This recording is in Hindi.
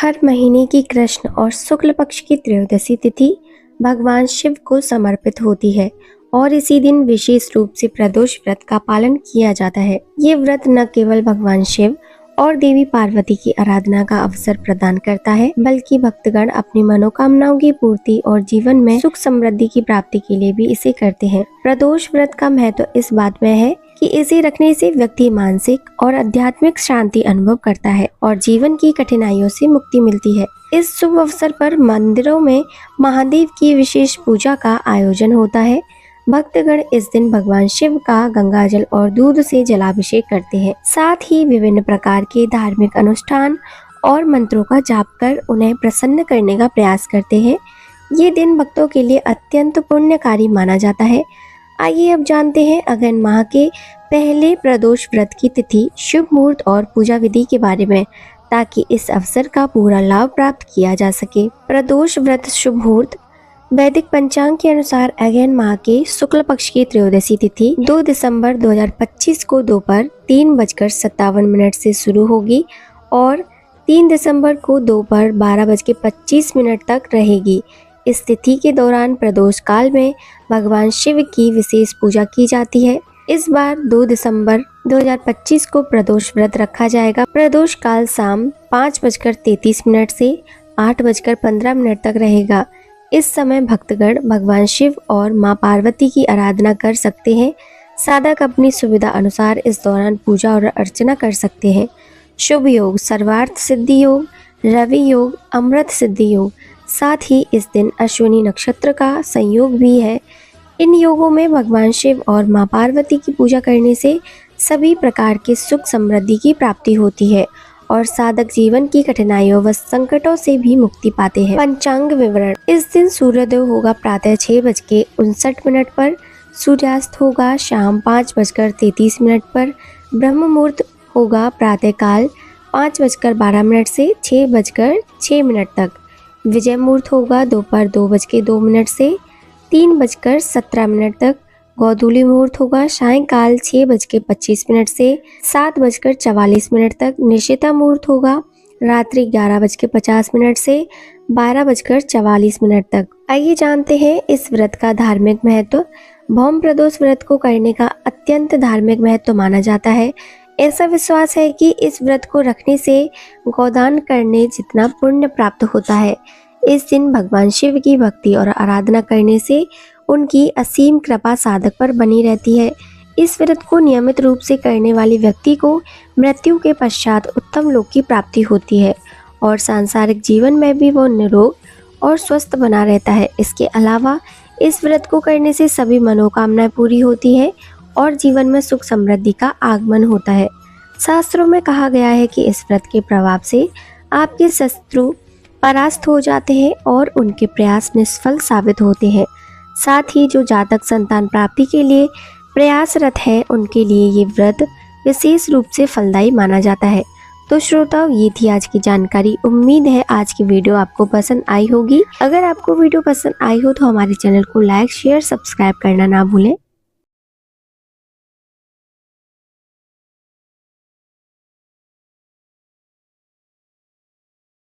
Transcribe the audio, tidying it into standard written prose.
हर महीने की कृष्ण और शुक्ल पक्ष की त्रयोदशी तिथि भगवान शिव को समर्पित होती है और इसी दिन विशेष रूप से प्रदोष व्रत का पालन किया जाता है। ये व्रत न केवल भगवान शिव और देवी पार्वती की आराधना का अवसर प्रदान करता है, बल्कि भक्तगण अपनी मनोकामनाओं की पूर्ति और जीवन में सुख समृद्धि की प्राप्ति के लिए भी इसे करते हैं। प्रदोष व्रत का महत्व इस बात में है कि इसे रखने से व्यक्ति मानसिक और आध्यात्मिक शांति अनुभव करता है और जीवन की कठिनाइयों से मुक्ति मिलती है। इस शुभ अवसर पर मंदिरों में महादेव की विशेष पूजा का आयोजन होता है। भक्तगण इस दिन भगवान शिव का गंगाजल और दूध से जलाभिषेक करते हैं। साथ ही विभिन्न प्रकार के धार्मिक अनुष्ठान और मंत्रों का जाप कर उन्हें प्रसन्न करने का प्रयास करते हैं। ये दिन भक्तों के लिए अत्यंत पुण्यकारी माना जाता है। आइए अब जानते हैं अगहन माह के पहले प्रदोष व्रत की तिथि, शुभ मुहूर्त और पूजा विधि के बारे में, ताकि इस अवसर का पूरा लाभ प्राप्त किया जा सके। प्रदोष व्रत शुभ मुहूर्त। वैदिक पंचांग के अनुसार अगहन माह के शुक्ल पक्ष की त्रयोदशी तिथि 2 दिसंबर 2025 को दोपहर 3:57 से शुरू होगी और 3 दिसंबर को दोपहर 12:25 तक रहेगी। इस तिथि के दौरान प्रदोष काल में भगवान शिव की विशेष पूजा की जाती है। इस बार 2 दिसंबर 2025 को प्रदोष व्रत रखा जाएगा। प्रदोष काल शाम 5:33 से 8:15 तक रहेगा। इस समय भक्तगण भगवान शिव और मां पार्वती की आराधना कर सकते हैं। साधक अपनी सुविधा अनुसार इस दौरान पूजा और अर्चना कर सकते हैं। शुभ योग, सर्वार्थ सिद्धि योग, रवि योग, अमृत सिद्धि योग। साथ ही इस दिन अश्विनी नक्षत्र का संयोग भी है। इन योगों में भगवान शिव और मां पार्वती की पूजा करने से सभी प्रकार के सुख समृद्धि की प्राप्ति होती है और साधक जीवन की कठिनाइयों व संकटों से भी मुक्ति पाते हैं। पंचांग विवरण। इस दिन सूर्योदय होगा प्रातः 6:59 पर, सूर्यास्त होगा शाम 5:33 पर, ब्रह्म मुहूर्त होगा प्रातः काल 5:12 से 6:06 तक, विजय मुहूर्त होगा दोपहर 2:02 से 3:17 तक, गोधूली मुहूर्त होगा सायंकाल 6:25 से 7:44 तक, निशिता मुहूर्त होगा रात्रि 11:50 से 12:44 तक। आइए जानते हैं इस व्रत का धार्मिक महत्व। भौम प्रदोष व्रत को करने का अत्यंत धार्मिक महत्व माना जाता है। ऐसा विश्वास है कि इस व्रत को रखने से गोदान करने जितना पुण्य प्राप्त होता है। इस दिन भगवान शिव की भक्ति और आराधना करने से उनकी असीम कृपा साधक पर बनी रहती है। इस व्रत को नियमित रूप से करने वाले व्यक्ति को मृत्यु के पश्चात उत्तम लोक की प्राप्ति होती है और सांसारिक जीवन में भी वो निरोग और स्वस्थ बना रहता है। इसके अलावा इस व्रत को करने से सभी मनोकामनाएं पूरी होती है और जीवन में सुख समृद्धि का आगमन होता है। शास्त्रों में कहा गया है कि इस व्रत के प्रभाव से आपके शत्रु परास्त हो जाते हैं और उनके प्रयास निष्फल साबित होते हैं। साथ ही जो जातक संतान प्राप्ति के लिए प्रयासरत है, उनके लिए ये व्रत विशेष रूप से फलदायी माना जाता है। तो श्रोताओं, ये थी आज की जानकारी। उम्मीद है आज की वीडियो आपको पसंद आई होगी। अगर आपको वीडियो पसंद आई हो तो हमारे चैनल को लाइक, शेयर, सब्सक्राइब करना ना भूलें।